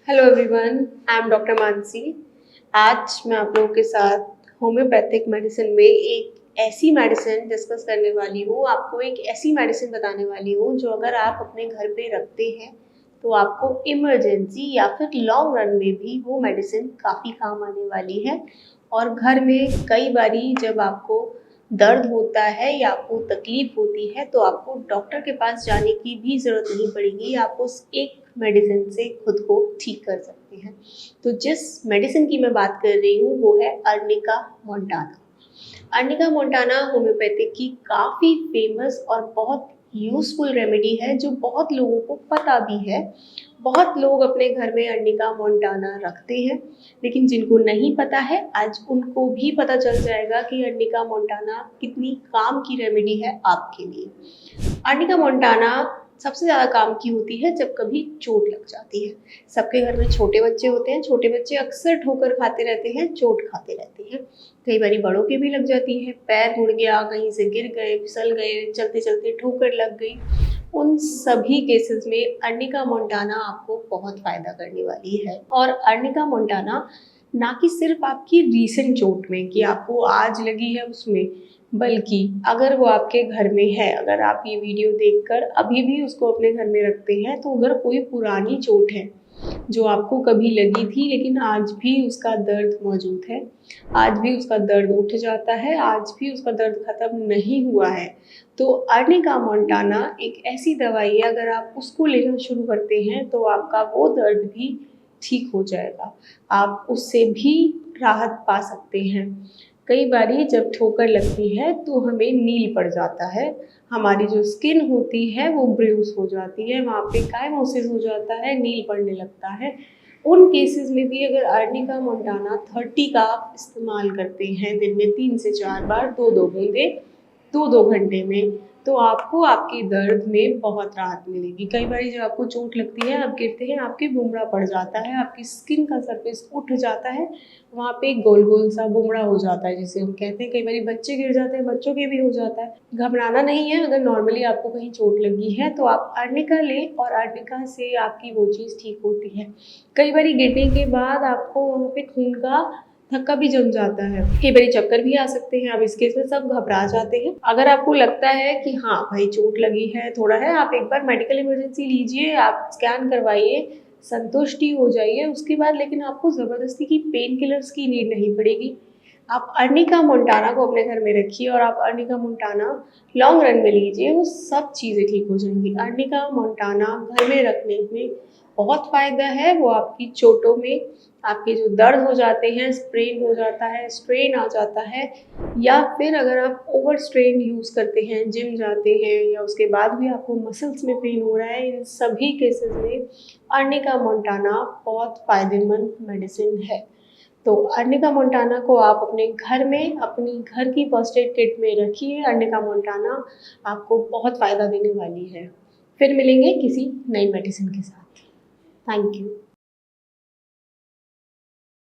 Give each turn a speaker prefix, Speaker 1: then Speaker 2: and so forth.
Speaker 1: Hello everyone, I am doctor Mansi. आज मैं आप लोगों के साथ होम्योपैथिक मेडिसिन में एक ऐसी मेडिसिन डिस्कस करने वाली हूँ। आपको एक ऐसी मेडिसिन बताने वाली हूँ जो अगर आप अपने घर पे रखते हैं तो आपको इमरजेंसी या फिर लॉन्ग रन में भी वो मेडिसिन काफ़ी काम आने वाली है। और घर में कई बारी जब आपको दर्द होता है या आपको तकलीफ होती है तो आपको डॉक्टर के पास जाने की भी ज़रूरत नहीं पड़ेगी। आप उस एक मेडिसिन से खुद को ठीक कर सकते हैं। तो जिस मेडिसिन की मैं बात कर रही हूँ वो है arnica montana. Arnica montana homeopathic की काफ़ी फेमस और बहुत यूज़फुल रेमेडी है जो बहुत लोगों को पता भी है। बहुत लोग अपने घर में अर्निका मोंटाना रखते हैं, लेकिन जिनको नहीं पता है आज उनको भी पता चल जाएगा कि अर्निका मोंटाना कितनी काम की रेमेडी है आपके लिए। अर्निका मोंटाना सबसे ज़्यादा काम की होती है जब कभी चोट लग जाती है। सबके घर में छोटे बच्चे होते हैं, छोटे बच्चे अक्सर ठोकर खाते रहते हैं, चोट खाते रहते हैं। कई बारी बड़ों की भी लग जाती है, पैर मुड़ गया, कहीं से गिर गए, फिसल गए, चलते चलते ठोकर लग गई। उन सभी केसेस में अर्निका मोंटाना आपको बहुत फ़ायदा करने वाली है। और अर्निका मोंटाना ना कि सिर्फ आपकी रीसेंट चोट में कि आपको आज लगी है उसमें, बल्कि अगर वो आपके घर में है, अगर आप ये वीडियो देखकर अभी भी उसको अपने घर में रखते हैं, तो अगर कोई पुरानी चोट है जो आपको कभी लगी थी लेकिन आज भी उसका दर्द मौजूद है, आज भी उसका दर्द उठ जाता है, आज भी उसका दर्द ख़त्म नहीं हुआ है, तो अर्निका मोंटाना एक ऐसी दवाई है, अगर आप उसको लेना शुरू करते हैं तो आपका वो दर्द भी ठीक हो जाएगा। आप उससे भी राहत पा सकते हैं। कई बारी जब ठोकर लगती है तो हमें नील पड़ जाता है, हमारी जो स्किन होती है वो ब्रूस हो जाती है, वहाँ पे काइमोसिस हो जाता है, नील पड़ने लगता है। उन केसेस में भी अगर अर्निका मोंटाना 30 का आप इस्तेमाल करते हैं दिन में 3 से 4 बार, 2-2 बूंदे 2-2 घंटे में, तो आपको आपके दर्द में बहुत राहत मिलेगी। कई बारी जब आपको चोट लगती है, आप गिरते हैं, आपके बुमड़ा पड़ जाता है, आपकी स्किन का सरफेस उठ जाता है, वहाँ पे गोल-गोल सा बुमड़ा हो जाता है जिसे हम कहते हैं। कई बारी बच्चे गिर जाते हैं, बच्चों के भी हो जाता है। घबराना नहीं है, अगर नॉर्मली आपको कहीं चोट लगी है तो आप अर्निका लें और अर्निका से आपकी वो चीज़ ठीक होती है। कई बारी गिरने के बाद आपको वहाँ पे खून का थक्का भी जम जाता है, कई बारी चक्कर भी आ सकते हैं। अब इस केस में सब घबरा जाते हैं। अगर आपको लगता है कि हाँ भाई चोट लगी है, थोड़ा है, आप एक बार मेडिकल इमरजेंसी लीजिए, आप स्कैन करवाइए, संतुष्टि हो जाइए, उसके बाद लेकिन आपको ज़बरदस्ती की पेन किलर्स की नीड नहीं पड़ेगी। आप अर्निका मोंटाना को अपने घर में रखिए और आप अर्निका मोंटाना लॉन्ग रन में लीजिए, वो सब चीज़ें ठीक हो जाएंगी। अर्निका मोंटाना घर में रखने में बहुत फ़ायदा है। वो आपकी चोटों में आपके जो दर्द हो जाते हैं, स्प्रेन हो जाता है, स्ट्रेन आ जाता है, या फिर अगर आप ओवर स्ट्रेन यूज़ करते हैं, जिम जाते हैं या उसके बाद भी आपको मसल्स में पेन हो रहा है, इन सभी केसेस में अर्निका मोंटाना बहुत फ़ायदेमंद मेडिसिन है। तो अर्निका मोंटाना को आप अपने घर में, अपनी घर की फर्स्ट एड किट में रखिए। अर्निका मोंटाना आपको बहुत फ़ायदा देने वाली है। फिर मिलेंगे किसी नई मेडिसिन के साथ। Thank you.